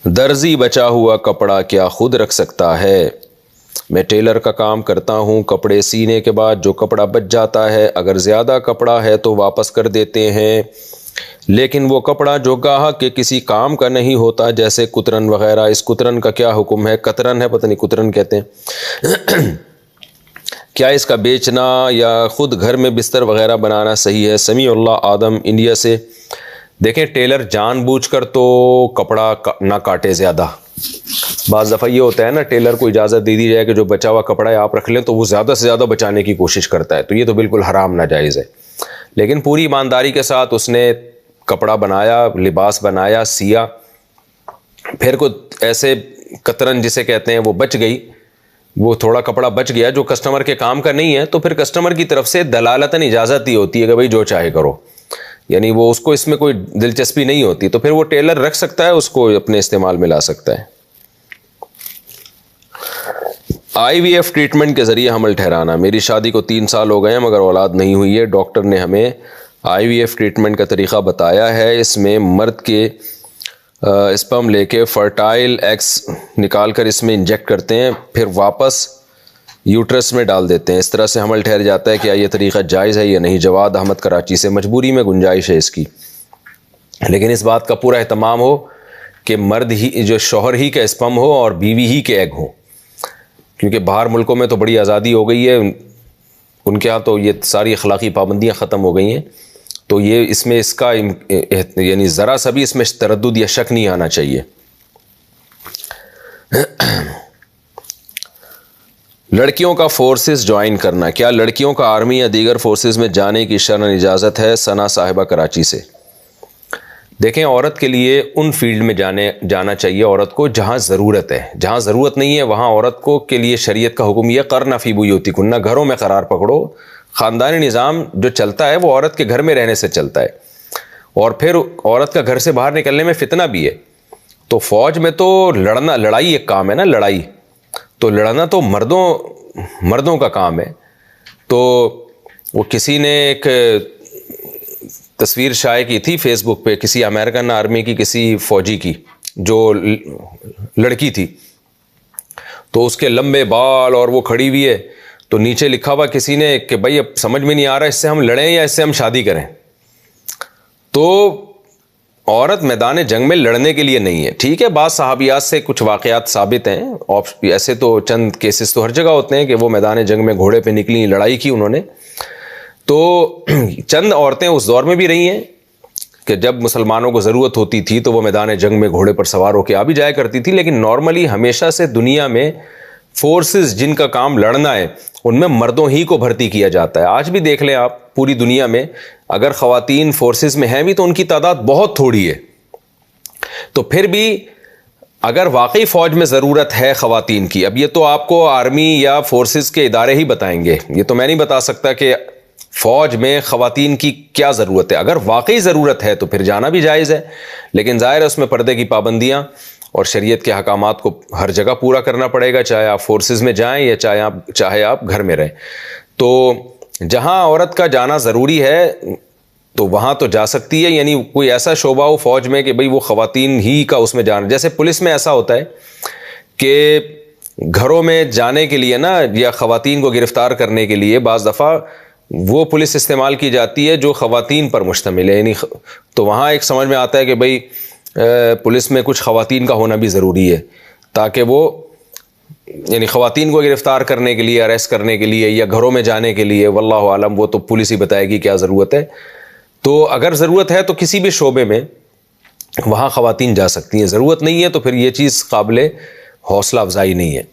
दर्जी बचा हुआ कपड़ा क्या खुद रख सकता है? मैं टेलर का काम करता हूँ। कपड़े सीने के बाद जो कपड़ा बच जाता है, अगर ज़्यादा कपड़ा है तो वापस कर देते हैं, लेकिन वो कपड़ा जो गाहक के किसी काम का नहीं होता, जैसे कुतरन वगैरह, इस कुतरन का क्या हुक्म है? कतरन है, पता नहीं कुतरन कहते हैं। क्या इसका बेचना या ख़ुद घर में बिस्तर वगैरह बनाना सही है? समीउल्लाह आदम इंडिया से। देखें, टेलर जानबूझकर तो कपड़ा ना काटे ज़्यादा। बाज़ दफ़ा ये होता है ना, टेलर को इजाज़त दे दी जाए कि जो बचा हुआ कपड़ा है आप रख लें, तो वो ज़्यादा से ज़्यादा बचाने की कोशिश करता है, तो ये तो बिल्कुल हराम नाजायज़ है। लेकिन पूरी ईमानदारी के साथ उसने कपड़ा बनाया, लिबास बनाया, सिया, फिर कुछ ऐसे कतरन जिसे कहते हैं वो बच गई, वो थोड़ा कपड़ा बच गया जो कस्टमर के काम का नहीं है, तो फिर कस्टमर की तरफ से दलालतन इजाज़त दी होती है कि भाई जो चाहे करो, यानी वो उसको इसमें कोई दिलचस्पी नहीं होती, तो फिर वो टेलर रख सकता है, उसको अपने इस्तेमाल में ला सकता है। IVF ट्रीटमेंट के ज़रिए हमल ठहराना। मेरी शादी को 3 साल हो गए हैं मगर औलाद नहीं हुई है। डॉक्टर ने हमें IVF ट्रीटमेंट का तरीक़ा बताया है। इसमें मर्द के स्पर्म लेके फर्टाइल एग्स निकाल कर इसमें इंजेक्ट करते हैं, फिर वापस यूट्रस में डाल देते हैं। इस तरह से हमल ठहर जाता है। क्या ये तरीक़ा जायज़ है या नहीं? जवाद अहमद कराची से। मजबूरी में गुंजाइश है इसकी, लेकिन इस बात का पूरा एहतमाम हो कि मर्द ही, जो शौहर ही का स्पर्म हो और बीवी ही के एग हो, क्योंकि बाहर मुल्कों में तो बड़ी आज़ादी हो गई है, उनके यहाँ तो ये सारी अखलाकी पाबंदियाँ ख़त्म हो गई हैं, तो ये इसमें इसका यानी ज़रा सा भी इसमें तरद्दुद या शक नहीं आना चाहिए। लड़कियों का फोर्सेस ज्वाइन करना। क्या लड़कियों का आर्मी या दीगर फोर्सेस में जाने की शरअन इजाज़त है? सना साहिबा कराची से। देखें, औरत के लिए उन फील्ड में जाना चाहिए औरत को जहाँ ज़रूरत है। जहाँ ज़रूरत नहीं है वहाँ औरत को के लिए शरीयत का हुक्म यह करना फ़ी बुयूतिकुन्ना, घरों में करार पकड़ो। ख़ानदानी निज़ाम जो चलता है वो औरत के घर में रहने से चलता है, और फिर औरत का घर से बाहर निकलने में फितना भी है। तो फ़ौज में तो लड़ाई एक काम है ना, लड़ाई तो लड़ना तो मर्दों का काम है। तो वो किसी ने एक तस्वीर शाये की थी फेसबुक पे, किसी अमेरिकन आर्मी की किसी फ़ौजी की जो लड़की थी, तो उसके लंबे बाल और वो खड़ी हुई है, तो नीचे लिखा हुआ किसी ने कि भाई अब समझ में नहीं आ रहा इससे हम लड़ें या इससे हम शादी करें। तो औरत मैदान जंग में लड़ने के लिए नहीं है। ठीक है, बाद सहाबियात से कुछ वाक़यात साबित हैं, और ऐसे तो चंद केसेस तो हर जगह होते हैं कि वो मैदान जंग में घोड़े पे निकली, लड़ाई की उन्होंने। तो चंद औरतें उस दौर में भी रही हैं कि जब मुसलमानों को ज़रूरत होती थी तो वो मैदान जंग में घोड़े पर सवार होकर आ भी जाया करती थी, लेकिन नॉर्मली हमेशा से दुनिया में फोर्सेस जिनका काम लड़ना है उनमें मर्दों ही को भर्ती किया जाता है। आज भी देख लें आप, पूरी दुनिया में अगर ख़वातीन फोर्सेस में हैं भी तो उनकी तादाद बहुत थोड़ी है। तो फिर भी अगर वाकई फ़ौज में ज़रूरत है ख़वातीन की, अब ये तो आपको आर्मी या फोर्सेस के इदारे ही बताएंगे, ये तो मैं नहीं बता सकता कि फ़ौज में ख़वातीन की क्या ज़रूरत है। अगर वाकई ज़रूरत है तो फिर जाना भी जायज़ है, लेकिन ज़ाहिर है उसमें पर्दे की पाबंदियाँ और शरीयत के अहकामात को हर जगह पूरा करना पड़ेगा, चाहे आप फोर्सेस में जाएं या चाहे आप घर में रहें। तो जहां औरत का जाना ज़रूरी है तो वहां तो जा सकती है, यानी कोई ऐसा शोबा हो फ़ौज में कि भाई वो ख़वातीन ही का उसमें जाना। जैसे पुलिस में ऐसा होता है कि घरों में जाने के लिए ना, या ख़वातीन को गिरफ़्तार करने के लिए बाज़ दफ़ा वो पुलिस इस्तेमाल की जाती है जो ख़वातीन पर मुश्तमिल है, यानी तो वहाँ एक समझ में आता है कि भाई पुलिस में कुछ ख़वातीन का होना भी ज़रूरी है, ताकि वो यानी ख़वातीन को गिरफ़्तार करने के लिए, अरेस्ट करने के लिए या घरों में जाने के लिए, वल्लाहु आलम वो तो पुलिस ही बताएगी क्या ज़रूरत है। तो अगर ज़रूरत है तो किसी भी शोबे में वहाँ ख़वातीन जा सकती हैं, ज़रूरत नहीं है तो फिर ये चीज़ काबिल हौसला अफजाई नहीं है।